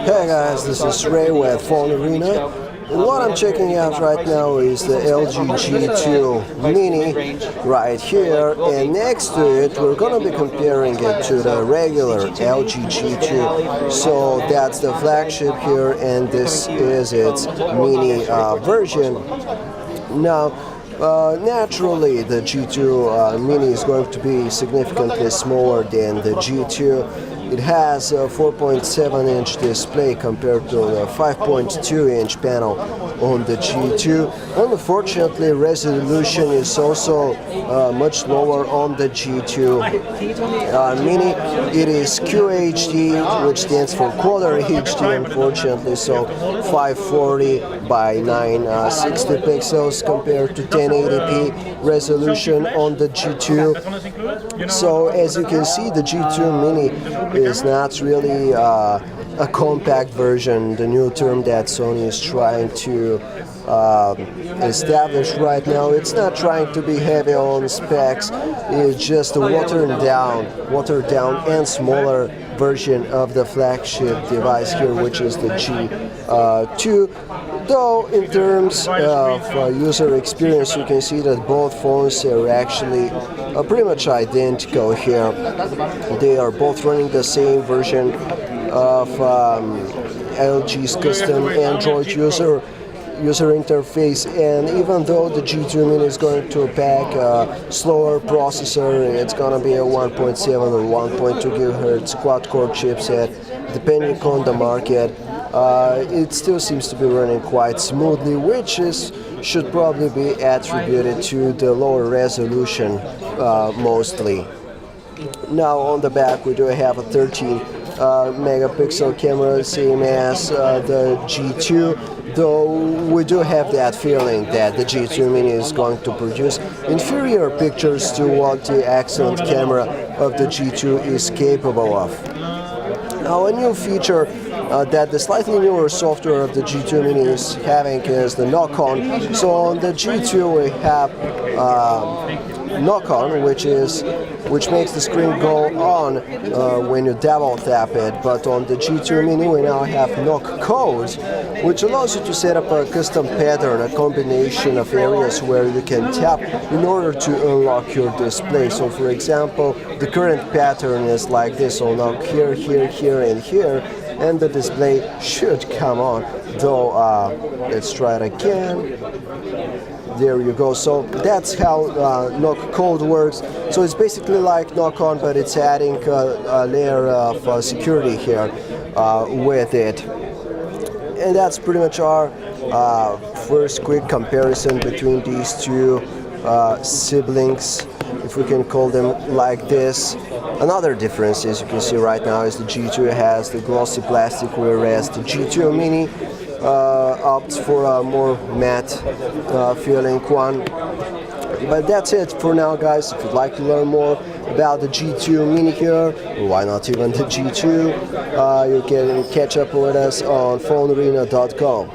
Hey guys, this is Ray with Phone Arena, and what I'm checking out right now is the LG G2 Mini right here, and next to it we're going to be comparing it to the regular LG G2. So that's the flagship here, and this is its mini version. Now, naturally, the G2 Mini is going to be significantly smaller than the G2. It has a 4.7-inch display compared to the 5.2-inch panel on the G2. Unfortunately, resolution is also much lower on the G2 Mini. It is QHD, which stands for Quad HD, unfortunately, so 540 by 960 pixels compared to 1080p resolution on the G2. So as you can see, the G2 Mini is not really a compact version, the new term that Sony is trying to establish right now. It's not trying to be heavy on specs, it's just a watered down and smaller version of the flagship device here, which is the G2. Though in terms of user experience, you can see that both phones are actually pretty much identical here. They are both running the same version of LG's custom Android user interface, and even though the G2 Mini is going to pack a slower processor, it's going to be a 1.7 or 1.2 GHz quad-core chipset, depending on the market. It still seems to be running quite smoothly, which should probably be attributed to the lower resolution mostly. Now on the back we do have a 13 megapixel camera, same as the G2, though we do have that feeling that the G2 Mini is going to produce inferior pictures to what the excellent camera of the G2 is capable of. Now, a new feature that the slightly newer software of the G2 Mini is having is the knock-on. So on the G2 we have knock-on, which makes the screen go on when you double tap it, but on the G2 Mini we now have knock codes, which allows you to set up a custom pattern, a combination of areas where you can tap in order to unlock your display. So for example, the current pattern is like this: I'll knock here, here, here, and here, and the display should come on. Though let's try it again. There you go. So that's how knock code works. So it's basically like knock on, but it's adding a layer of security here with it. And that's pretty much our first quick comparison between these two siblings, if we can call them like this. Another difference, as you can see right now, is the G2 has the glossy plastic, whereas the G2 Mini opts for a more matte feeling one. But that's it for now, guys. If you'd like to learn more about the G2 Mini here, or why not even the G2, you can catch up with us on phonearena.com.